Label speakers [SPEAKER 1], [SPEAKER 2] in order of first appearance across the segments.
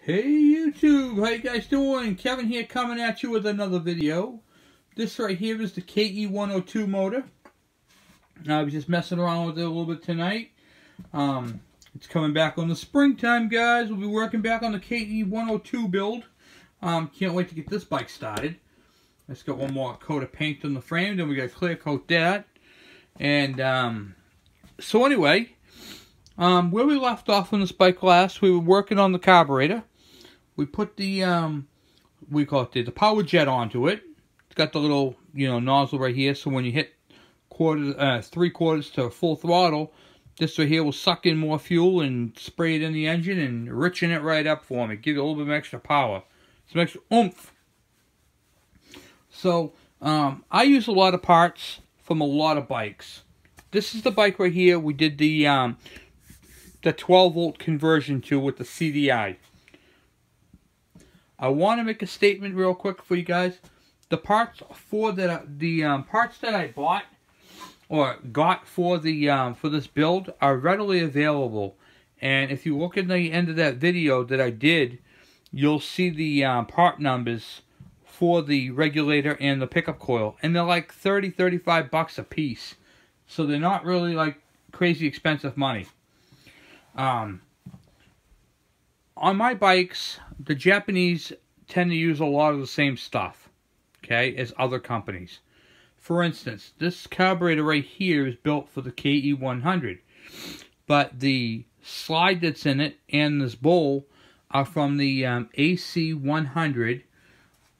[SPEAKER 1] Hey YouTube, how you guys doing? Kevin here coming at you with another video. This right here is the KE102 motor. I was just messing around with it a little bit tonight. It's coming back on the springtime, guys. We'll be working back on the KE102 build. Can't wait to get this bike started. Let's get one more coat of paint on the frame, then we got to clear coat that. And so anyway, where we left off on this bike last, we were working on the carburetor. We put the we call it the power jet onto it. It's got the little nozzle right here, so when you hit three quarters to full throttle, this right here will suck in more fuel and spray it in the engine and richen it right up for me. Give it a little bit of extra power, some extra oomph. So I use a lot of parts from a lot of bikes. This is the bike right here. We did the 12-volt conversion to with the CDI. I want to make a statement real quick for you guys. The parts for the parts that I bought or got for the for this build are readily available. And if you look at the end of that video that I did, you'll see the part numbers for the regulator and the pickup coil, and they're like $30-35 a piece. So they're not really like crazy expensive money. On my bikes, the Japanese tend to use a lot of the same stuff, okay, as other companies. For instance, this carburetor right here is built for the KE100, but the slide that's in it and this bowl are from the AC100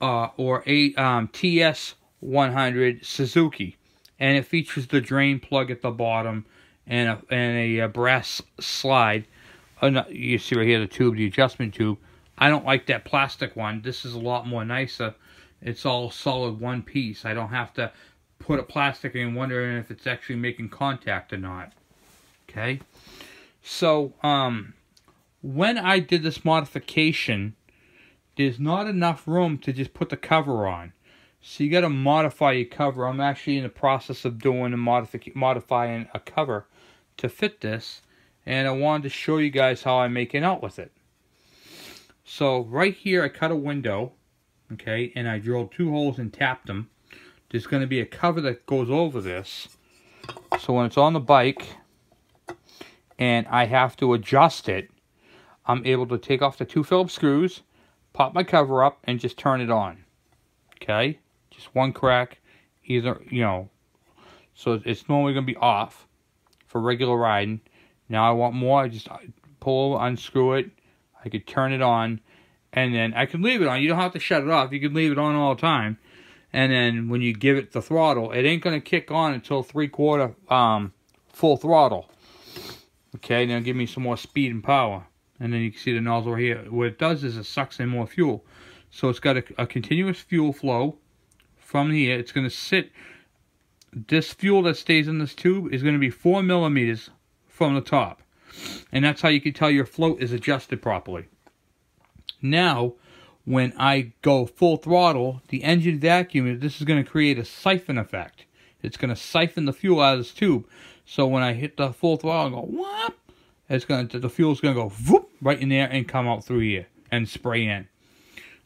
[SPEAKER 1] or TS100 Suzuki, and it features the drain plug at the bottom and a brass slide. You see right here the tube, the adjustment tube. I don't like that plastic one. This is a lot more nicer. It's all solid one piece. I don't have to put a plastic in wondering if it's actually making contact or not. Okay? So, when I did this modification, there's not enough room to just put the cover on. So you got to modify your cover. I'm actually in the process of doing modifying a cover to fit this. And I wanted to show you guys how I'm making out with it. So right here I cut a window, okay, and I drilled 2 holes and tapped them. There's going to be a cover that goes over this. So when it's on the bike and I have to adjust it, I'm able to take off the 2 Phillips screws, pop my cover up, and just turn it on. Okay? Just one crack, either, so it's normally going to be off for regular riding. Now I want more, I just pull over, unscrew it, I could turn it on, and then I can leave it on. You don't have to shut it off, you can leave it on all the time. And then when you give it the throttle, it ain't going to kick on until 3/4 full throttle. Okay, now give me some more speed and power. And then you can see the nozzle right here. What it does is it sucks in more fuel. So it's got a continuous fuel flow from here. It's going to sit, this fuel that stays in this tube is going to be 4 millimeters from the top, and that's how you can tell your float is adjusted properly. Now when I go full throttle, the engine vacuum, this is going to create a siphon effect. It's going to siphon the fuel out of this tube, so when I hit the full throttle and go whoop, the fuel's going to go whoop right in there and come out through here and spray in.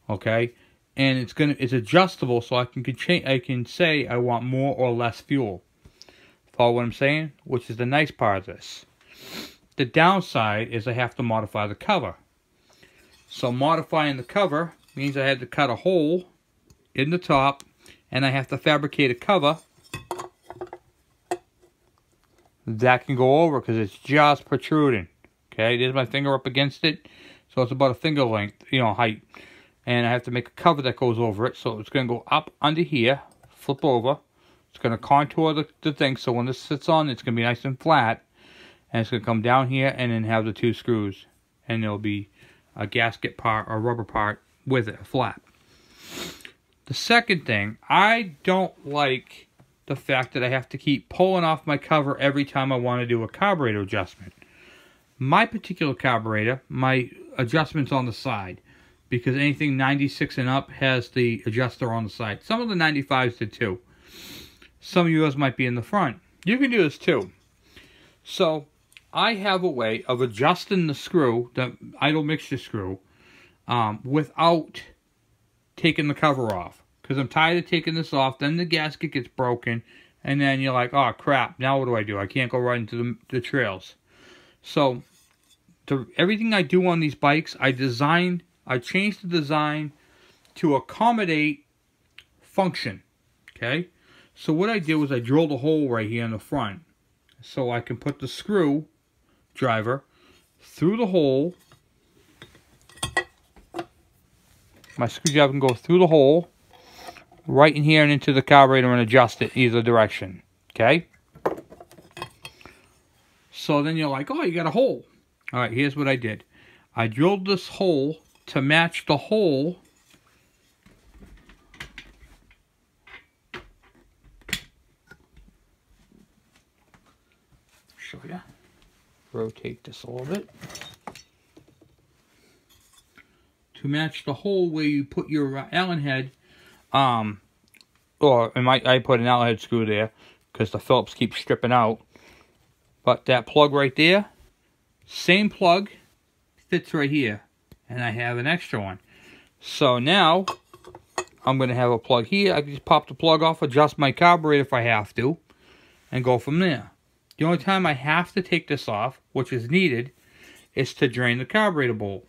[SPEAKER 1] Okay, and it's adjustable, so I can say I want more or less fuel. Follow what I'm saying? Which is the nice part of this. The downside is I have to modify the cover. So modifying the cover means I had to cut a hole in the top, and I have to fabricate a cover that can go over because it's just protruding. Okay, there's my finger up against it, so it's about a finger length, height. And I have to make a cover that goes over it, so it's going to go up under here, flip over. It's going to contour the thing, so when this sits on, it's going to be nice and flat. And it's going to come down here and then have the 2 screws. And there'll be a gasket part or rubber part with it, a flap. The second thing, I don't like the fact that I have to keep pulling off my cover every time I want to do a carburetor adjustment. My particular carburetor, my adjustment's on the side, because anything 96 and up has the adjuster on the side. Some of the 95s did too. Some of yours might be in the front. You can do this too. So I have a way of adjusting the screw, the idle mixture screw, without taking the cover off. Because I'm tired of taking this off. Then the gasket gets broken. And then you're like, oh crap, now what do? I can't go right into the trails. So everything I do on these bikes, I changed the design to accommodate function. Okay? So what I did was I drilled a hole right here in the front. So I can put the screw driver through the hole. My screwdriver can go through the hole, right in here and into the carburetor and adjust it either direction. Okay? So then you're like, oh, you got a hole. Alright, here's what I did. I drilled this hole to match the hole show you. Rotate this a little bit. To match the hole where you put your Allen head, I put an Allen head screw there because the Phillips keeps stripping out. But that plug right there, same plug, fits right here. And I have an extra one. So now, I'm going to have a plug here. I can just pop the plug off, adjust my carburetor if I have to, and go from there. The only time I have to take this off, which is needed, is to drain the carburetor bowl.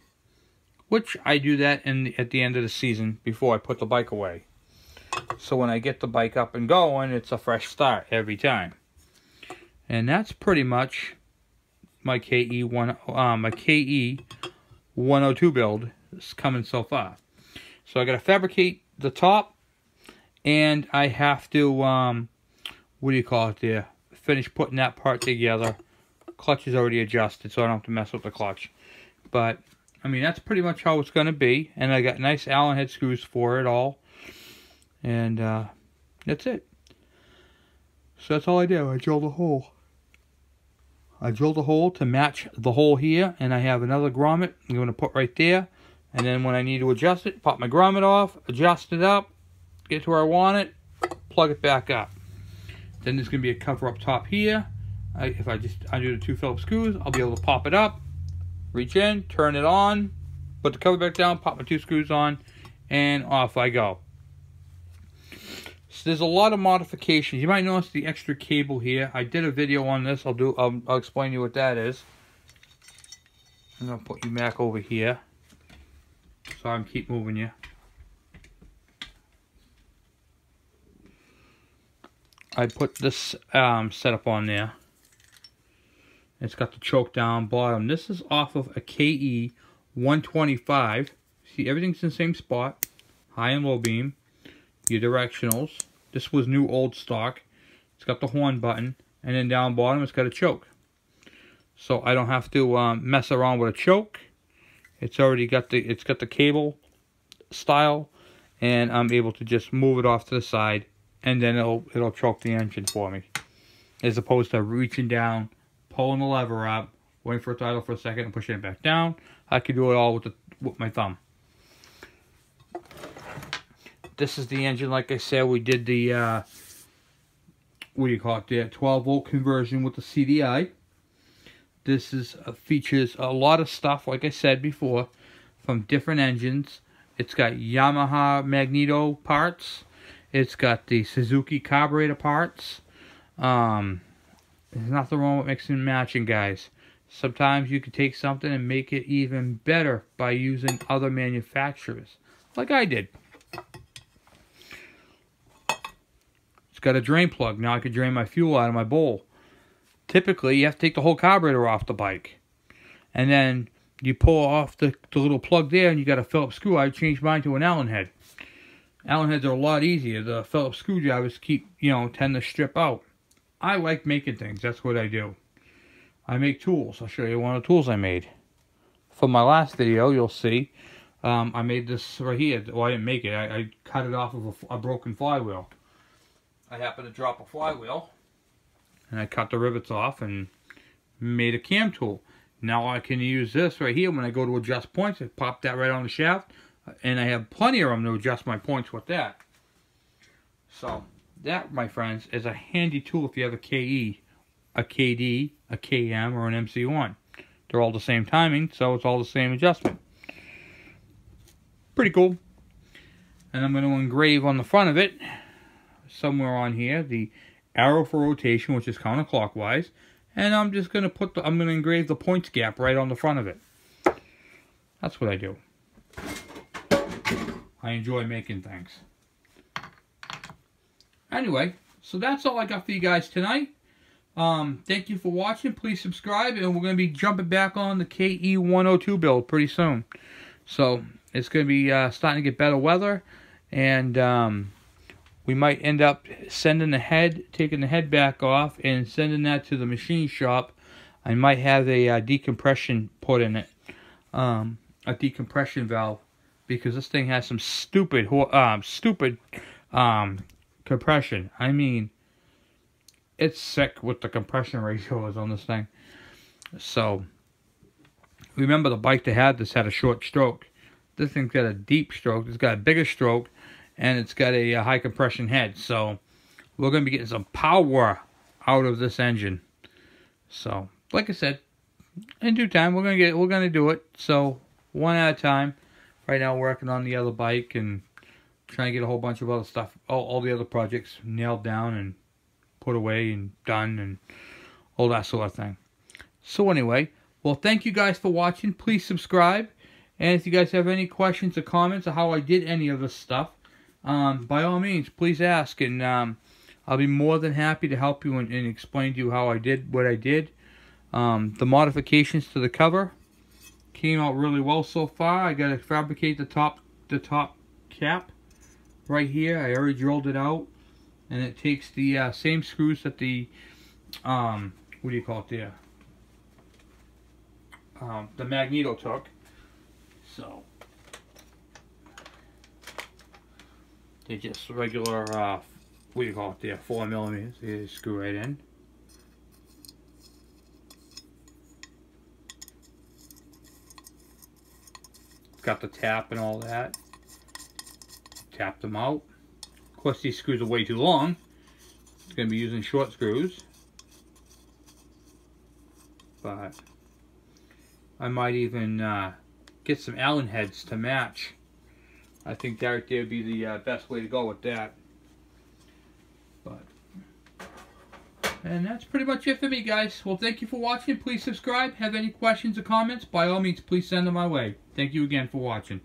[SPEAKER 1] Which I do that at the end of the season before I put the bike away. So when I get the bike up and going, it's a fresh start every time. And that's pretty much my KE102 build is coming so far. So I got to fabricate the top, and I have to finish putting that part together. Clutch is already adjusted, so I don't have to mess with the clutch. But I mean, that's pretty much how it's going to be. And I got nice Allen head screws for it all. And that's it. So that's all I did. I drilled a hole. I drilled a hole to match the hole here. And I have another grommet I'm going to put right there. And then when I need to adjust it, pop my grommet off, adjust it up, get to where I want it, plug it back up. Then there's going to be a cover up top here. If I just undo the 2 Phillips screws, I'll be able to pop it up. Reach in, turn it on, put the cover back down, pop my 2 screws on, and off I go. So there's a lot of modifications. You might notice the extra cable here. I did a video on this. I'll explain to you what that is. I'm gonna put you back over here. Sorry, I'm keep moving you. I put this setup on there. It's got the choke down bottom. This is off of a KE125. See, everything's in the same spot. High and low beam. Your directionals. This was new old stock. It's got the horn button. And then down bottom it's got a choke. So I don't have to mess around with a choke. It's already got the cable style. And I'm able to just move it off to the side. And then it'll choke the engine for me. As opposed to reaching down, pulling the lever up, waiting for it to idle for a second and pushing it back down. I can do it all with my thumb. This is the engine, like I said, we did the, the 12 volt conversion with the CDI. This is features a lot of stuff, like I said before, from different engines. It's got Yamaha magneto parts. It's got the Suzuki carburetor parts. There's nothing wrong with mixing and matching, guys. Sometimes you can take something and make it even better by using other manufacturers, like I did. It's got a drain plug. Now I can drain my fuel out of my bowl. Typically, you have to take the whole carburetor off the bike. And then you pull off the little plug there, and you got a Phillips screw. I changed mine to an Allen head. Allen heads are a lot easier. The Phillips screwdrivers tend to strip out. I like making things. That's what I do. I make tools. I'll show you one of the tools I made. For my last video, you'll see, I made this right here. Well, I didn't make it. I cut it off of a broken flywheel. I happened to drop a flywheel, and I cut the rivets off and made a cam tool. Now I can use this right here when I go to adjust points. I pop that right on the shaft, and I have plenty of them to adjust my points with that. So that, my friends, is a handy tool if you have a KE, a KD, a KM, or an MC1. They're all the same timing, so it's all the same adjustment. Pretty cool. And I'm going to engrave on the front of it, somewhere on here, the arrow for rotation, which is counterclockwise. And I'm just going to I'm going to engrave the points gap right on the front of it. That's what I do. I enjoy making things. Anyway, so that's all I got for you guys tonight. Thank you for watching. Please subscribe, and we're going to be jumping back on the KE102 build pretty soon. So it's going to be starting to get better weather, and we might end up taking the head back off and sending that to the machine shop. I might have a decompression put in it, a decompression valve, because this thing has some stupid compression. I mean, it's sick what the compression ratio is on this thing. So remember, the bike that had this had a short stroke. This thing's got a deep stroke. It's got a bigger stroke, and it's got a high compression head. So we're going to be getting some power out of this engine. So like I said, in due time we're going to do it. So one at a time. Right now we're working on the other bike and trying to get a whole bunch of other stuff, all the other projects nailed down and put away and done and all that sort of thing. So anyway, well, thank you guys for watching. Please subscribe. And if you guys have any questions or comments on how I did any of this stuff, by all means, please ask. And I'll be more than happy to help you and explain to you how I did what I did. The modifications to the cover came out really well so far. I got to fabricate the top cap right here. I already drilled it out. And it takes the same screws that the, what do you call it there? The magneto took. So they're just regular, what do you call it there? 4mm. They screw right in. Got the tap and all that. Tap them out. Of course, these screws are way too long. It's going to be using short screws. But I might even get some Allen heads to match. I think that right there would be the best way to go with that. And that's pretty much it for me, guys. Well, thank you for watching. Please subscribe. Have any questions or comments, by all means, please send them my way. Thank you again for watching.